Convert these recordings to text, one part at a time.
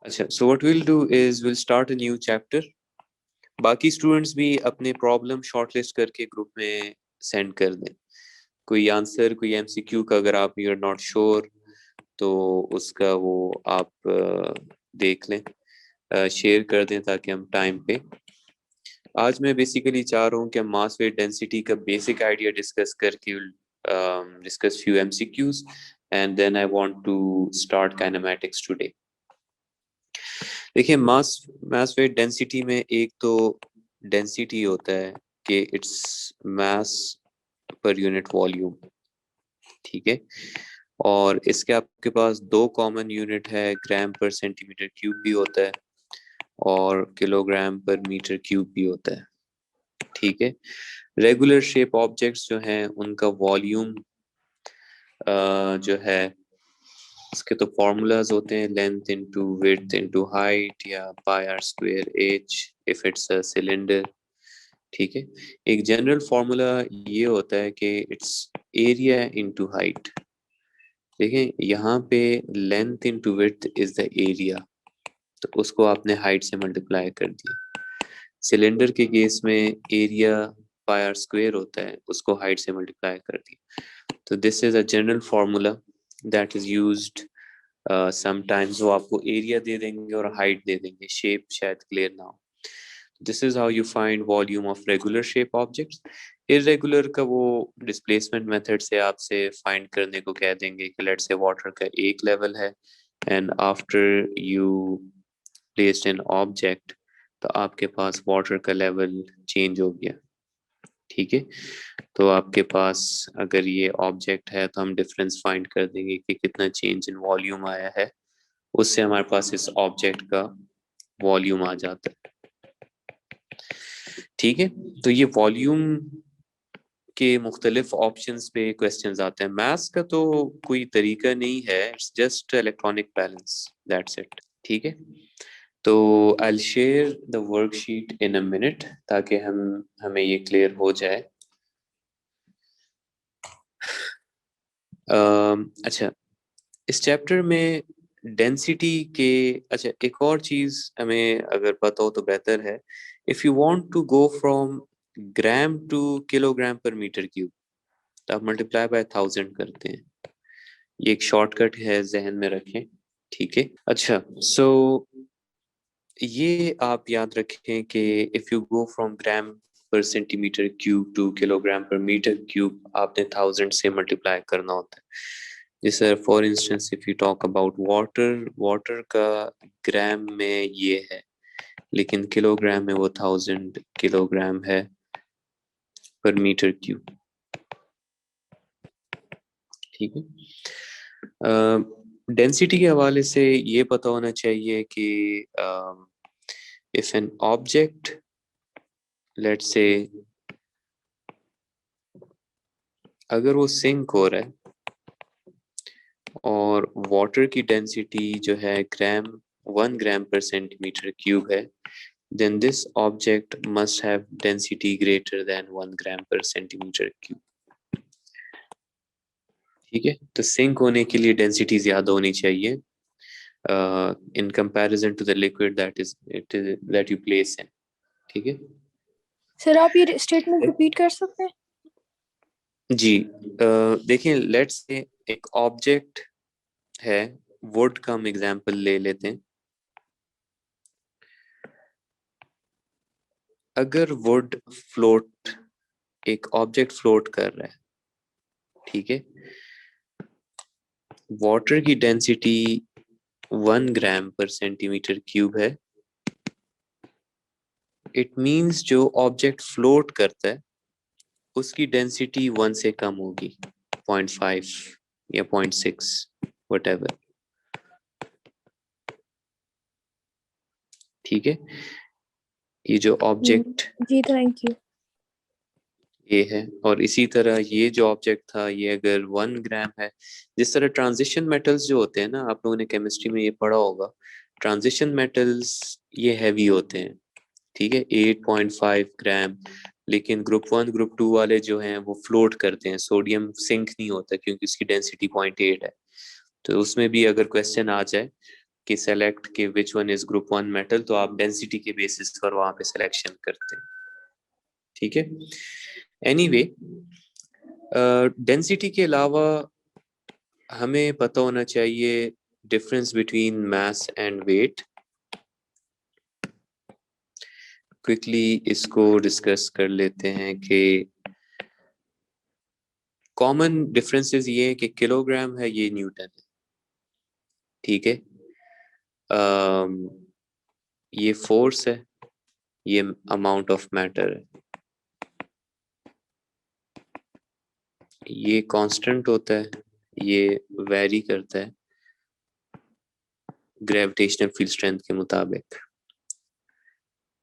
अच्छा, so what we'll do is we'll start a new chapter. बाकी students भी अपने प्रॉब्लम शॉर्टलिस्ट करके ग्रुप में सेंड कर दें। कोई आंसर, कोई एमसीक्यू का अगर आप यू आर नॉट श्योर तो उसका वो आप देख लें, शेयर कर दें ताकि हम टाइम पे। आज मैं बेसिकली चाह रहा हूँ कि हम मास वेट डेंसिटी का बेसिक आइडिया डिस्कस करके discuss few MCQs and then I want to start kinematics today. देखिए, मास वेट डेंसिटी में एक तो डेंसिटी होता है कि its mass per unit volume, ठीक है। और इसके आपके पास दो कॉमन यूनिट है, ग्राम पर सेंटीमीटर क्यूब भी होता है और किलोग्राम पर मीटर क्यूब भी होता है, ठीक है। रेगुलर शेप ऑब्जेक्ट्स जो हैं उनका वॉल्यूम जो है इसके तो फॉर्मूलाज होते हैं, length into width into height या pi R square H if it's a cylinder, ठीक है। एक जनरल फॉर्मूला ये होता है कि इट्स एरिया इनटू हाइट। देखें यहाँ पे length into width is the area, तो उसको आपने हाइट से मल्टीप्लाई कर दिया। सिलेंडर के केस में एरिया पाई आर स्क्वायर होता है, उसको हाइट से मल्टीप्लाई कर दिया। तो this is a general formula that is used sometimes. वो आपको एरिया दे देंगे और हाइट दे देंगे, शेप शायद क्लियर ना हो। This is how you find volume of regular shape objects. Irregular का वो डिस्प्लेसमेंट मेथड से आपसे फाइंड करने को कह देंगे कि लेट्स से वाटर का एक लेवल है and after you placed an object तो आपके पास वाटर का लेवल चेंज हो गया, ठीक है। तो आपके पास अगर ये ऑब्जेक्ट है तो हम डिफरेंस फाइंड कर देंगे कि कितना चेंज इन वॉल्यूम आया है, उससे हमारे पास इस ऑब्जेक्ट का वॉल्यूम आ जाता है, ठीक है। तो ये वॉल्यूम के मुख्तलिफ ऑप्शंस पे क्वेश्चंस आते हैं। मैथ्स का तो कोई तरीका नहीं है, it's just electronic balance, that's it, ठीक है। तो I share the worksheet in a minute ताकि हमें ये क्लियर हो जाए। अच्छा, इस चैप्टर में डेंसिटी के, अच्छा एक और चीज हमें अगर पता हो तो बेहतर है। If you want to go from gram to kilogram per metre cube तो आप मल्टीप्लाई बाय 1000 करते हैं। ये एक शॉर्टकट है, जहन में रखें, ठीक है। अच्छा, सो ये आप याद रखें कि इफ यू गो फ्रॉम ग्राम पर centimetre cube two kilogram per metre cube आपने 1000 से मल्टीप्लाई करना होता है। जैसे for instance if you talk about water, water का ग्राम में ये है लेकिन किलोग्राम में वो 1000 किलोग्राम है पर मीटर क्यूब, ठीक है। डेंसिटी के हवाले से ये पता होना चाहिए कि if an object let's say अगर वो सिंक हो रहा है और वाटर की डेंसिटी जो है 1 ग्राम पर सेंटीमीटर क्यूब है, then this object must have density greater than 1 gram per centimeter cube, ठीक है। तो सिंक होने के लिए डेंसिटी ज्यादा होनी चाहिए in comparison to the liquid that you place in, ठीक है। सर आप ये स्टेटमेंट रिपीट कर सकते हैं? जी, देखिए लेट्स से एक ऑब्जेक्ट है, वुड का हम एग्जांपल ले लेते हैं। अगर वुड फ्लोट, एक ऑब्जेक्ट फ्लोट कर रहा है, ठीक है, वाटर की डेंसिटी 1 ग्राम पर सेंटीमीटर क्यूब है। इट मींस जो ऑब्जेक्ट फ्लोट करता है उसकी डेंसिटी 1 से कम होगी, 0.5 या 0.6 व्हाटएवर, ठीक है। ये जो ऑब्जेक्ट जी थैंक यू। ये है, और इसी तरह ये जो ऑब्जेक्ट था ये अगर 1 ग्राम है, जिस तरह ट्रांजिशन मेटल्स जो होते हैं ना, आप लोगों ने केमिस्ट्री में ये पढ़ा होगा, ट्रांजिशन मेटल्स ये हैवी होते हैं, ठीक है, 8.5 ग्राम। लेकिन ग्रुप 1 ग्रुप 2 वाले जो हैं वो फ्लोट करते हैं, सोडियम सिंक नहीं होता क्योंकि उसकी डेंसिटी 0.8 है। तो उसमें भी अगर क्वेश्चन आ जाए कि सेलेक्ट कि which one is group 1 metal, तो आप डेंसिटी के बेसिस पर वहां पे सिलेक्शन करते हैं, ठीक है। एनीवे, डेंसिटी के अलावा हमें पता होना चाहिए difference between mass and weight. Quickly इसको डिस्कस कर लेते हैं कि कॉमन डिफरेंसेस ये है कि किलोग्राम है, ये न्यूटन है, ठीक है। ये फोर्स है, ये अमाउंट ऑफ मैटर है, ये कांस्टेंट होता है, ये वेरी करता है ग्रेविटेशनल फील्ड स्ट्रेंथ के मुताबिक।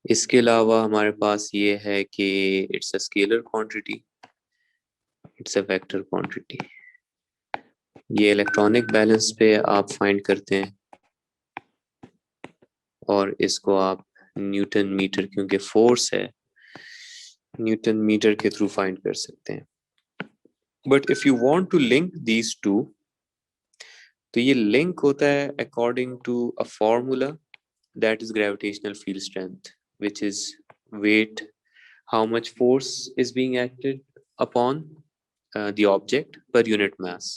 इसके अलावा हमारे पास ये है कि it's a scalar quantity, it's a vector quantity. ये इलेक्ट्रॉनिक बैलेंस पे आप फाइंड करते हैं और इसको आप न्यूटन मीटर, क्योंकि फोर्स है, न्यूटन मीटर के थ्रू फाइंड कर सकते हैं। But if you want to link these two, तो ये लिंक होता है according to a formula that is gravitational field strength, which is weight, how much force is being acted upon the object per unit mass।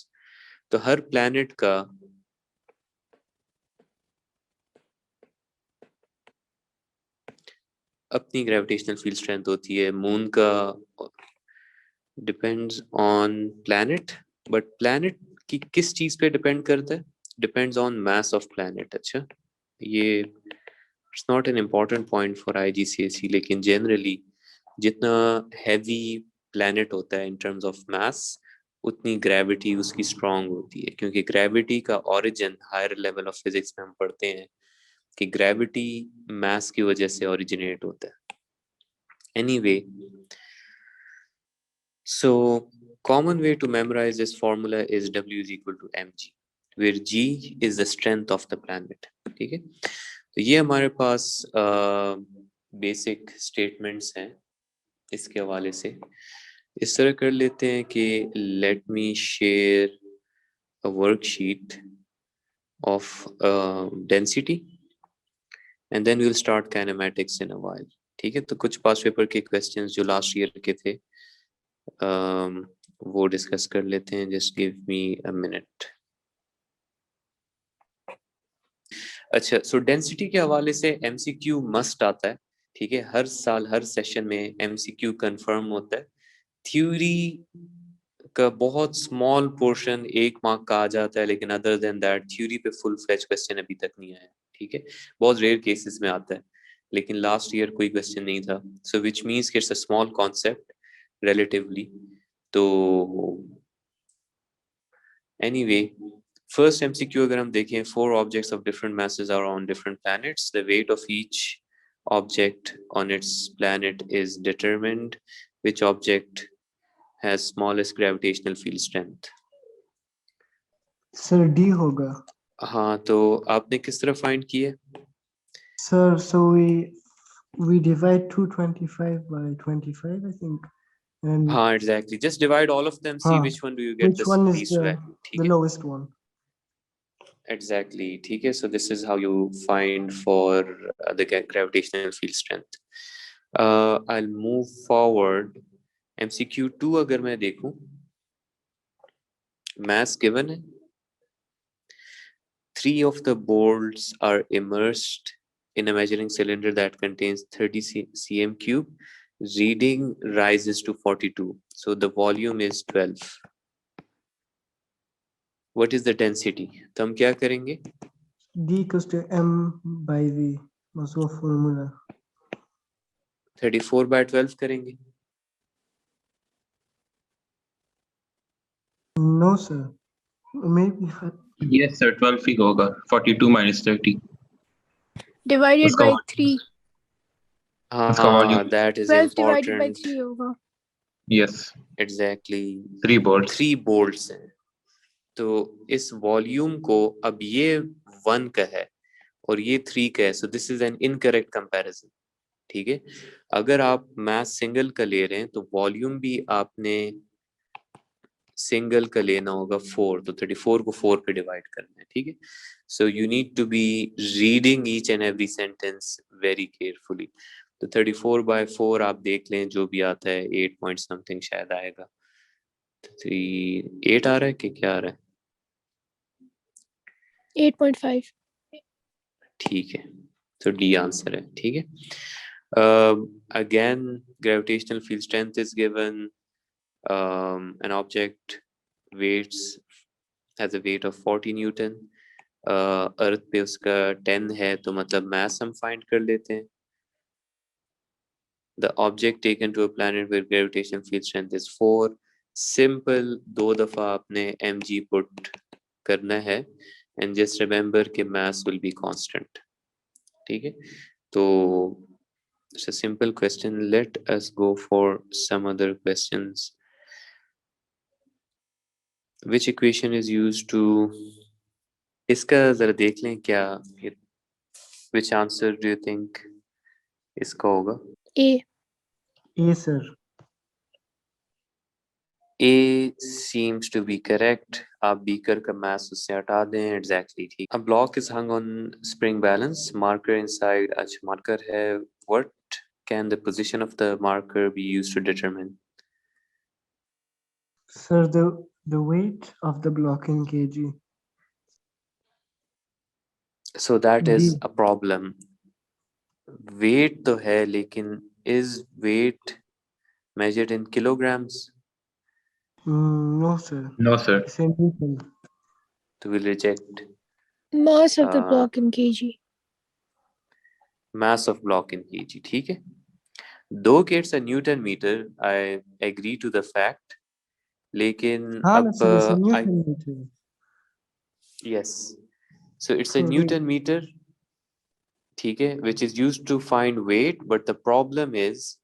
तो हर planet का अपनी gravitational field strength होती है, moon का depends on planet, but planet की किस चीज पे डिपेंड करता है, depends on mass of planet. अच्छा, ये it's not an important point for IGCSE, लेकिन जनरली जितना हैवी प्लैनेट होता है इन टर्म्स ऑफ मास, उतनी ग्रेविटी उसकी स्ट्रांग होती है, क्योंकि ग्रेविटी का origin higher level of physics में हम पढ़ते हैं कि ग्रेविटी मास की वजह से ओरिजिनेट होता है। Anyway, so common way to memorize this formula is W is equal to mg, where g is the strength of the planet, ठीक है। तो ये हमारे पास बेसिक स्टेटमेंट्स हैं इसके हवाले से। इस तरह कर लेते हैं कि let me share a worksheet of density and then we'll start kinematics in a while, ठीक है। तो कुछ पास पेपर के क्वेश्चंस जो लास्ट ईयर के थे वो डिस्कस कर लेते हैं। Just give me a minute. अच्छा, सो डेंसिटी के हवाले से MCQ मस्ट आता है, ठीक है। हर साल हर सेशन में MCQ कंफर्म होता है। थ्योरी का बहुत स्मॉल पोर्शन 1 मार्क का आ जाता है, लेकिन अदर देन दैट थ्योरी पे फुल फ्लेज क्वेश्चन अभी तक नहीं आया, ठीक है। बहुत रेयर केसेस में आता है, लेकिन लास्ट ईयर कोई क्वेश्चन नहीं था, सो विच मीन्स कि it's a small concept relatively. तो एनीवे, फर्स्ट MCQ अगर हम देखें, 4 objects of different masses are on different planets. The weight of each object on its planet is determined. Which object has smallest gravitational field strength? Sir D होगा। हाँ, तो आपने किस तरह फाइंड किया? Sir so we divide 225 by 25 I think, and हाँ, exactly. Just divide all of them. See which one do you get which the one is least value. ठीक the है? lowest one. Exactly, ठीक है। So this is how you find for the gravitational field strength. I'll move forward. MCQ 2 अगर मैं देखूं, mass given है, 3 of the bolts are immersed in a measuring cylinder that contains 30 cm cube. Reading rises to 42, so the volume is 12. What is the density? तो हम क्या करेंगे? D equals to m by v, was वो formula. 34 by 12 करेंगे? No sir, maybe Yes sir, 12 ही होगा, 42 minus 30 Divided उसका by volume- 3. उसका हाँ, volume- that is 12 divided by important. 3 होगा. Yes, Exactly. 3 bolts. 3 bolts हैं। तो इस वॉल्यूम को, अब ये 1 का है और ये 3 का है, so this is an incorrect comparison, ठीक है। अगर आप मास सिंगल का ले रहे हैं तो वॉल्यूम भी आपने सिंगल का लेना होगा 4, तो 34 को 4 पे डिवाइड करना है, ठीक है। So you need to be reading each and every sentence very carefully. तो 34/4 आप देख लें, जो भी आता है 8 पॉइंट समथिंग शायद आएगा। 8 आ रहा है कि क्या आ रहा है? 8.5। ठीक है, तो डी आंसर है, ठीक है। Again gravitational field strength is given, an object weights has a weight of 40 newton, earth पे उसका 10 है, तो मतलब मास हम फाइंड कर लेते हैं। The object taken to a planet where gravitational field strength is 4, simple 2 दफा आपने mg put करना है, and just remember कि mass will be constant, ठीक है। तो it's a simple question. Let us go for some other questions. Which equation is used to, इसका जरा देख लें क्या, which answer do you think इसका होगा? A। A, sir. A seems to be correct. आप beaker का mass उससे हटा दें, exactly ठीक। A block is hung on spring balance, marker inside, अच्छा marker है, what can the position of the marker be used to determine? Sir, the weight of the block in kg. So that is B. a problem. Weight तो है, लेकिन is weight measured in kilograms? No, sir. No, sir. It's in Newton. तो we'll reject Mass of the block in kg। mass of block in kg, ठीक है। Though it's a Newton meter, I agree to the fact, लेकिन हाँ अब sir, it's a Newton meter. yes, so it's a So wait. Newton meter, ठीक है, which is used to find weight, but the problem is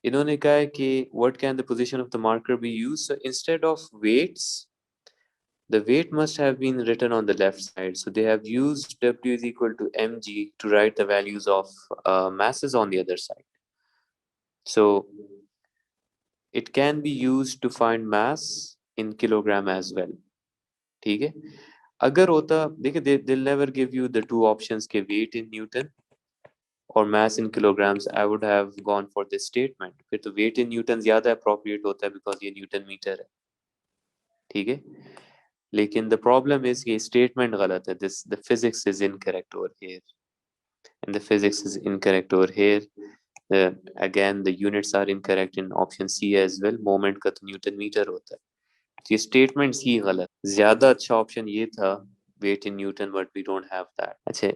इन्होंने कहा है कि what can the position of the marker be used, so instead of weights the weight must have been written on the left side, so they have used W is equal to mg to write the values of masses on the other side. So it can be used to find mass in kilogram as well, ठीक है। अगर होता, देखिए they'll never give you the two options के weight in Newton or mass in kilograms, I would have gone for this statement, फिर तो weight in Newton ज़्यादा appropriate होता है because ये Newton meter है, ठीक है। लेकिन the problem is ये statement गलत है, the physics is incorrect over here, and the physics is incorrect over here. Again the units are incorrect in option C as well, moment का तो Newton meter होता है, तो ये statements ही गलत। ज़्यादा अच्छा option ये था weight in Newton, but we don't have that। अच्छा,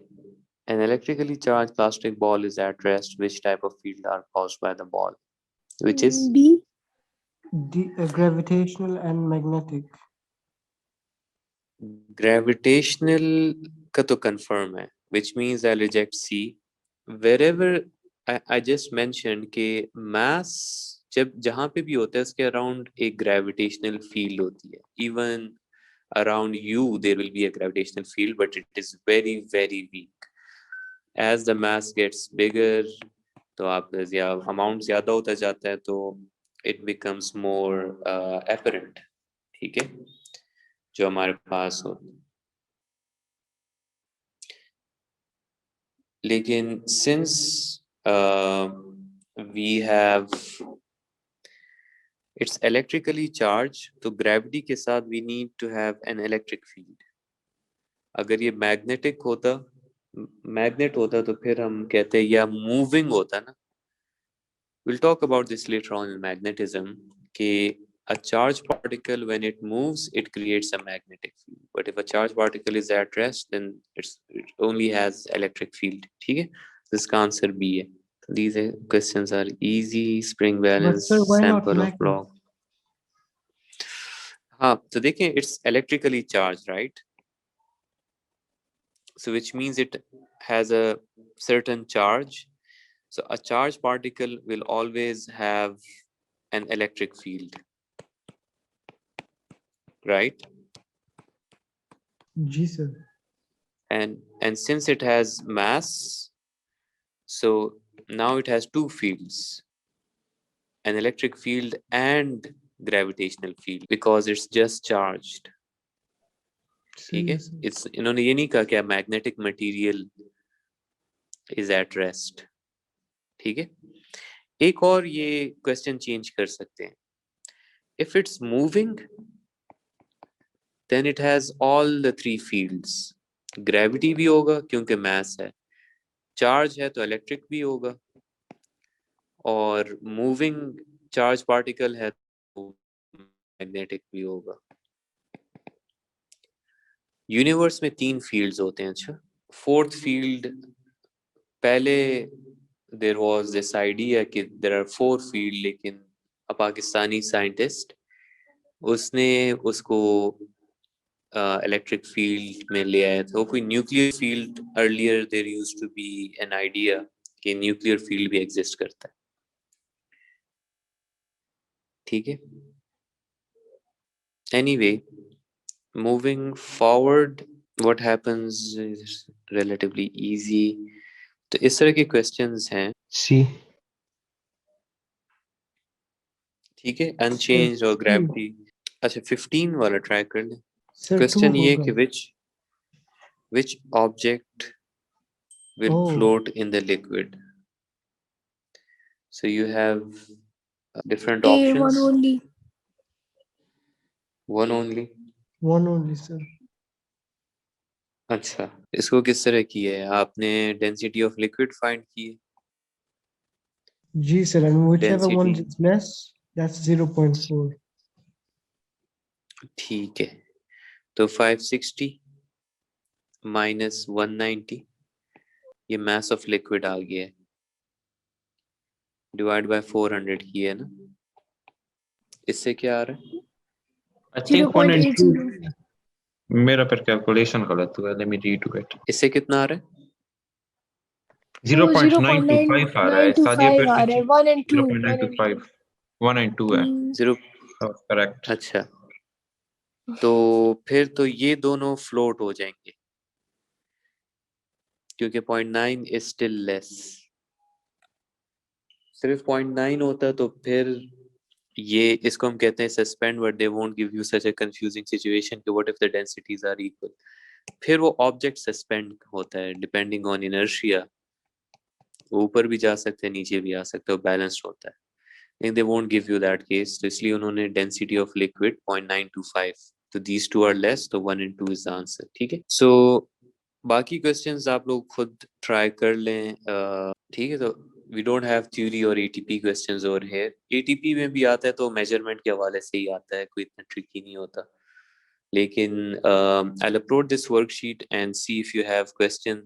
an electrically charged plastic ball is at rest, which type of field are caused by the ball? Which is B। Gravitational and magnetic. gravitational का तो confirm है, which means I'll reject C. Wherever I just mentioned कि mass जब जहाँ पे भी होता है उसके around एक gravitational field होती है, even around you there will be a gravitational field, but it is very very weak. As the mass gets bigger, तो आप amount ज़्यादा होता जाता है, तो it becomes more apparent, ठीक है, जो हमारे पास हो। लेकिन since we have it's electrically charged, तो gravity के साथ we need to have an electric field. अगर ये magnetic होता, magnet होता, तो फिर हम कहते हैं या moving होता ना, we'll talk about this later on in magnetism, कि a charged particle when it moves it creates a magnetic field, but if a charged particle is at rest then it only has electric field, ठीक है। इसका answer B है। These questions are easy, spring But balance, sir, why not sample of magnet? block। हाँ, तो देखिए it's electrically charged, right? So which means it has a certain charge. So a charged particle will always have an electric field, right? G, sir. And since it has mass, so now it has two fields, an electric field and gravitational field because it's just charged. ठीक है, it's इन्होंने ये नहीं कहा कि magnetic material is at rest. ठीक है, एक और ये क्वेश्चन चेंज कर सकते हैं. If it's moving, then it has all the three fields. Gravity भी होगा क्योंकि mass है, charge है तो electric भी होगा, और moving charge particle है तो magnetic भी होगा. यूनिवर्स में 3 फील्ड्स होते हैं. अच्छा, फोर्थ फील्ड, पहले देयर वाज दिस आइडिया कि देयर आर 4 फील्ड, लेकिन अ पाकिस्तानी साइंटिस्ट उसने उसको इलेक्ट्रिक फील्ड में ले आया था. कोई nuclear field, earlier there used to be an idea कि न्यूक्लियर फील्ड भी एग्जिस्ट करता है. ठीक है, anyway, moving forward, what happens is relatively easy. तो इस तरह के questions हैं. C. ठीक है, unchanged और gravity. अच्छा, 15 वाला try कर ले. Sir, Question 2 ये होगा. कि which object will Oh. float in the liquid. So you have different A, options. one only. One only. One only, sir. अच्छा, इसको किस तरह की है? आपने डेंसिटी ऑफ लिक्विड फाइंड की है? G, sir, and whichever one Density. is less, that's 0.4. ठीक है, तो 560 माइनस 190, ये मास ऑफ लिक्विड आ गया है, डिवाइड बाय 400 की है ना. इससे क्या आ रहा है? I think 1 and 2. 0.80. मेरा पर कैलकुलेशन गलत हुआ. Let me redo it. इससे कितना आ रहा है? 0.925 आ रहा है. सादिया 0.925 पर आ रहा है. 1 and 2. 0.925. 1 and 2 है. 0. Correct. अच्छा, तो फिर तो ये दोनों फ्लोट हो जाएंगे क्योंकि 0.9 इज स्टिल लेस. सिर्फ 0.9 होता तो फिर ये, इसको हम कहते हैं suspend, but they won't give you such a confusing situation कि what if the densities are equal. फिर वो ऑब्जेक्ट सस्पेंड होता है डिपेंडिंग ऑन इनर्शिया, ऊपर भी जा सकते हैं, नीचे भी आ सकते हैं, बैलेंस्ड होता है. लेकिन दे won't give you that case, तो इसलिए उन्होंने डेंसिटी ऑफ लिक्विड 0.925, तो दीज टू आर लेस, तो 1 and 2 इज द आंसर. ठीक है, सो बाकी क्वेश्चंस आप लोग खुद ट्राई कर लें. ठीक है, तो वी डोंट हैव थ्योरी और ATP questions over here. ATP में भी आता है तो मेजरमेंट के हवाले से ही आता है, कोई इतना ट्रिकी नहीं होता. लेकिन I will upload this worksheet and see if you have question